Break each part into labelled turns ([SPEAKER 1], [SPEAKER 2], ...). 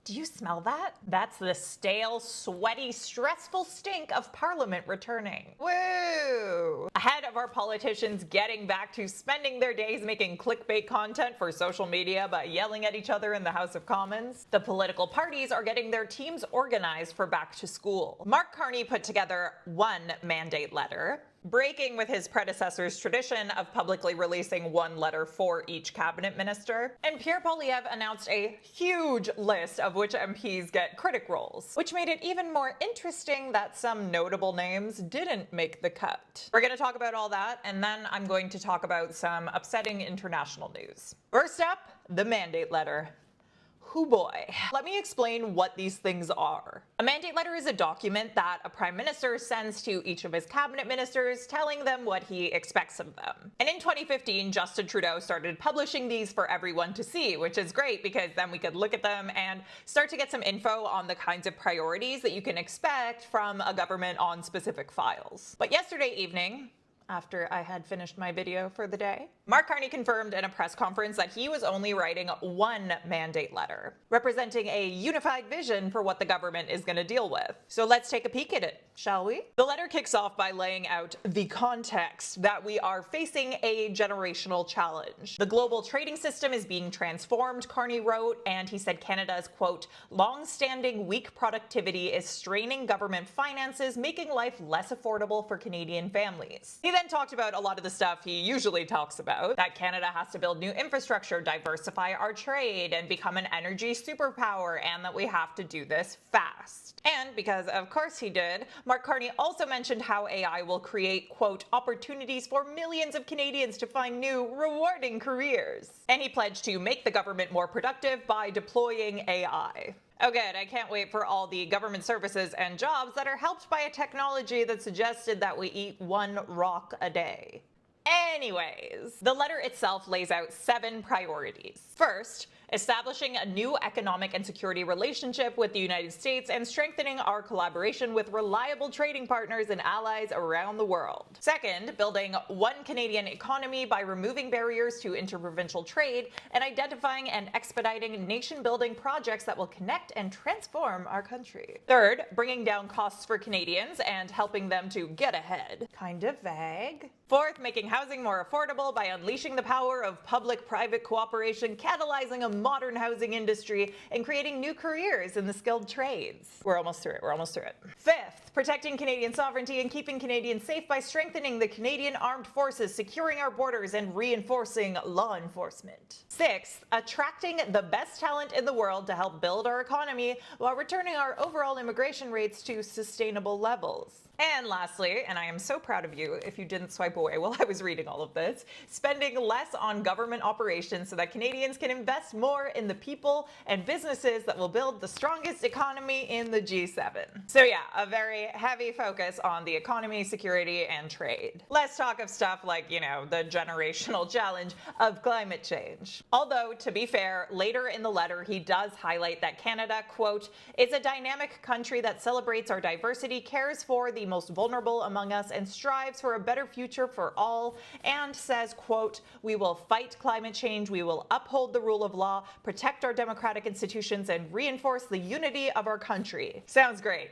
[SPEAKER 1] Do you smell that? That's the stale, sweaty, stressful stink of Parliament returning. Woo! Ahead of our politicians getting back to spending their days making clickbait content for social media by yelling at each other in the House of Commons, the political parties are getting their teams organized for back to school. Mark Carney put together one mandate letter, breaking with his predecessor's tradition of publicly releasing one letter for each cabinet minister. And Pierre Poilievre announced a huge list of which MPs get critic roles, which made it even more interesting that some notable names didn't make the cut. We're going to talk about all that, and then I'm going to talk about some upsetting international news. First up, the mandate letter. Hoo boy. Let me explain what these things are. A mandate letter is a document that a prime minister sends to each of his cabinet ministers telling them what he expects of them. And in 2015, Justin Trudeau started publishing these for everyone to see, which is great because then we could look at them and start to get some info on the kinds of priorities that you can expect from a government on specific files. But yesterday evening, after I had finished my video for the day, Mark Carney confirmed in a press conference that he was only writing one mandate letter, representing a unified vision for what the government is going to deal with. So let's take a peek at it, shall we? The letter kicks off by laying out the context that we are facing a generational challenge. The global trading system is being transformed, Carney wrote, and he said Canada's, quote, long-standing weak productivity is straining government finances, making life less affordable for Canadian families. He then talked about a lot of the stuff he usually talks about, that Canada has to build new infrastructure, diversify our trade, and become an energy superpower, and that we have to do this fast. And because of course he did, Mark Carney also mentioned how AI will create, quote, opportunities for millions of Canadians to find new, rewarding careers. And he pledged to make the government more productive by deploying AI. Oh good, I can't wait for all the government services and jobs that are helped by a technology that suggested that we eat one rock a day. Anyways, the letter itself lays out 7 priorities. First, establishing a new economic and security relationship with the United States and strengthening our collaboration with reliable trading partners and allies around the world. Second, building one Canadian economy by removing barriers to interprovincial trade and identifying and expediting nation-building projects that will connect and transform our country. Third, bringing down costs for Canadians and helping them to get ahead. Kind of vague. Fourth, making housing more affordable by unleashing the power of public-private cooperation, catalyzing a modern housing industry, and creating new careers in the skilled trades. We're almost through it. Fifth, protecting Canadian sovereignty and keeping Canadians safe by strengthening the Canadian Armed Forces, securing our borders, and reinforcing law enforcement. Sixth, attracting the best talent in the world to help build our economy while returning our overall immigration rates to sustainable levels. And lastly, and I am so proud of you if you didn't swipe away while I was reading all of this, spending less on government operations so that Canadians can invest more in the people and businesses that will build the strongest economy in the G7. So yeah, a very heavy focus on the economy, security, and trade. Less talk of stuff like, you know, the generational challenge of climate change. Although, to be fair, later in the letter he does highlight that Canada, quote, is a dynamic country that celebrates our diversity, cares for the most vulnerable among us, and strives for a better future for all, and says, quote, we will fight climate change, we will uphold the rule of law, protect our democratic institutions, and reinforce the unity of our country. Sounds great.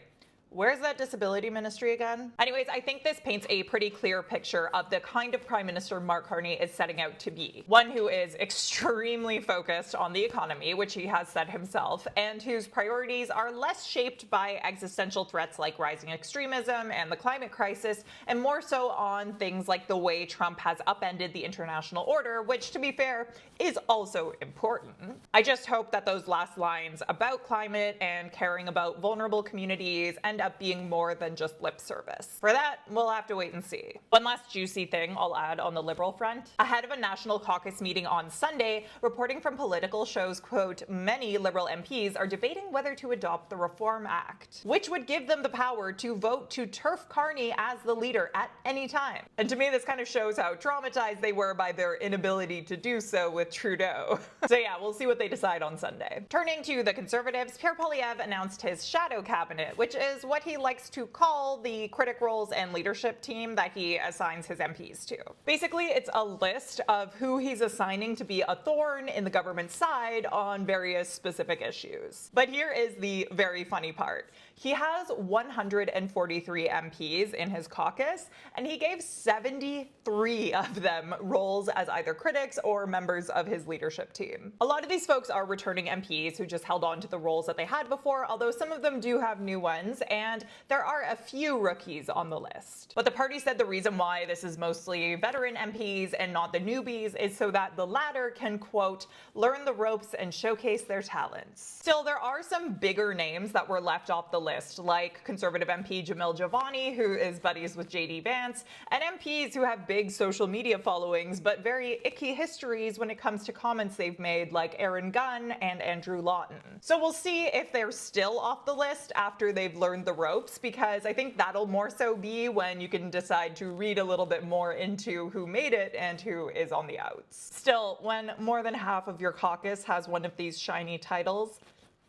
[SPEAKER 1] Where's that disability ministry again? Anyways, I think this paints a pretty clear picture of the kind of prime minister Mark Carney is setting out to be. One who is extremely focused on the economy, which he has said himself, and whose priorities are less shaped by existential threats like rising extremism and the climate crisis, and more so on things like the way Trump has upended the international order, which, to be fair, is also important. I just hope that those last lines about climate and caring about vulnerable communities end up being more than just lip service. For that, we'll have to wait and see. One last juicy thing I'll add on the Liberal front. Ahead of a National Caucus meeting on Sunday, reporting from Political shows, quote, many Liberal MPs are debating whether to adopt the Reform Act, which would give them the power to vote to turf Carney as the leader at any time. And to me, this kind of shows how traumatized they were by their inability to do so with Trudeau. So yeah, we'll see what they decide on Sunday. Turning to the Conservatives, Pierre Poilievre announced his shadow cabinet, which is what what he likes to call the critic roles and leadership team that he assigns his MPs to. Basically, it's a list of who he's assigning to be a thorn in the government side on various specific issues. But here is the very funny part. He has 143 MPs in his caucus, and he gave 73 of them roles as either critics or members of his leadership team. A lot of these folks are returning MPs who just held on to the roles that they had before, although some of them do have new ones, and there are a few rookies on the list. But the party said the reason why this is mostly veteran MPs and not the newbies is so that the latter can, quote, learn the ropes and showcase their talents. Still, there are some bigger names that were left off the list, like Conservative MP Jamil Javani, who is buddies with JD Vance, and MPs who have big social media followings but very icky histories when it comes to comments they've made, like Aaron Gunn and Andrew Lawton. So we'll see if they're still off the list after they've learned the ropes, because I think that'll more so be when you can decide to read a little bit more into who made it and who is on the outs. Still, when more than half of your caucus has one of these shiny titles,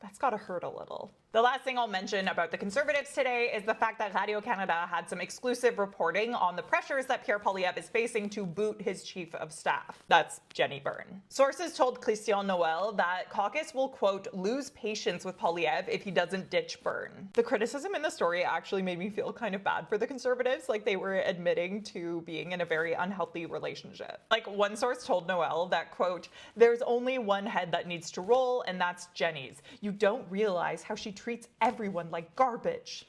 [SPEAKER 1] that's gotta hurt a little. The last thing I'll mention about the Conservatives today is the fact that Radio-Canada had some exclusive reporting on the pressures that Pierre Poilievre is facing to boot his chief of staff. That's Jenny Byrne. Sources told Christian Noel that caucus will, quote, lose patience with Poilievre if he doesn't ditch Byrne. The criticism in the story actually made me feel kind of bad for the Conservatives, like they were admitting to being in a very unhealthy relationship. Like, one source told Noel that, quote, there's only one head that needs to roll, and that's Jenny's. You don't realize how she treats everyone like garbage.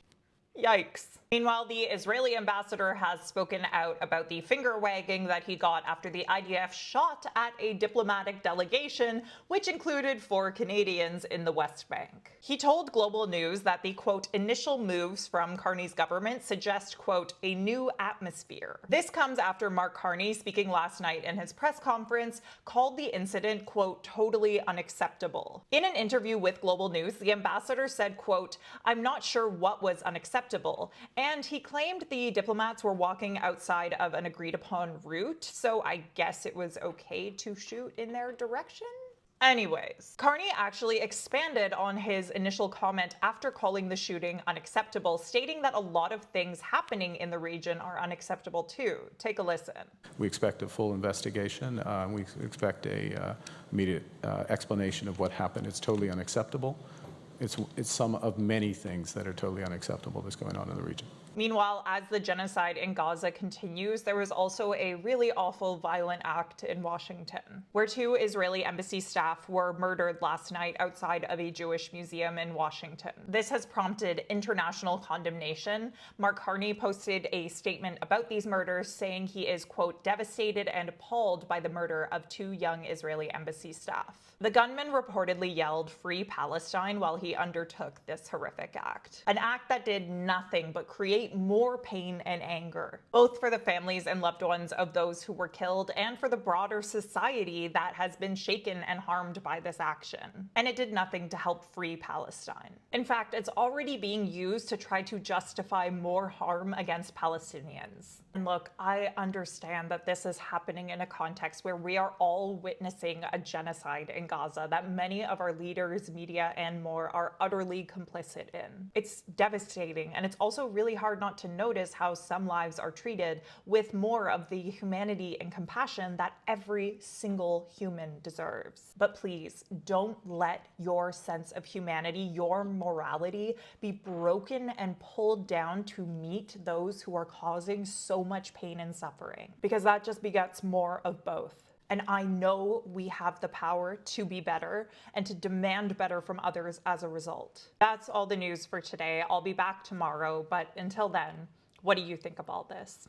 [SPEAKER 1] Yikes. Meanwhile, the Israeli ambassador has spoken out about the finger-wagging that he got after the IDF shot at a diplomatic delegation, which included 4 Canadians in the West Bank. He told Global News that the, quote, initial moves from Carney's government suggest, quote, a new atmosphere. This comes after Mark Carney, speaking last night in his press conference, called the incident, quote, totally unacceptable. In an interview with Global News, the ambassador said, quote, I'm not sure what was unacceptable. And he claimed the diplomats were walking outside of an agreed upon route, so I guess it was okay to shoot in their direction? Anyways, Carney actually expanded on his initial comment after calling the shooting unacceptable, stating that a lot of things happening in the region are unacceptable too. Take a listen.
[SPEAKER 2] We expect a full investigation. We expect a immediate explanation of what happened. It's totally unacceptable. It's some of many things that are totally unacceptable that's going on in the region.
[SPEAKER 1] Meanwhile, as the genocide in Gaza continues, there was also a really awful violent act in Washington, where 2 Israeli embassy staff were murdered last night outside of a Jewish museum in Washington. This has prompted international condemnation. Mark Carney posted a statement about these murders, saying he is, quote, devastated and appalled by the murder of 2 young Israeli embassy staff. The gunman reportedly yelled, "Free Palestine," while he undertook this horrific act. An act that did nothing but create more pain and anger, both for the families and loved ones of those who were killed and for the broader society that has been shaken and harmed by this action. And it did nothing to help free Palestine. In fact, it's already being used to try to justify more harm against Palestinians. And look, I understand that this is happening in a context where we are all witnessing a genocide in Gaza that many of our leaders, media, and more are utterly complicit in. It's devastating, and it's also really hard not to notice how some lives are treated with more of the humanity and compassion that every single human deserves. But please, don't let your sense of humanity, your morality, be broken and pulled down to meet those who are causing so much pain and suffering, because that just begets more of both. And I know we have the power to be better and to demand better from others as a result. That's all the news for today. I'll be back tomorrow, but until then, what do you think of all this?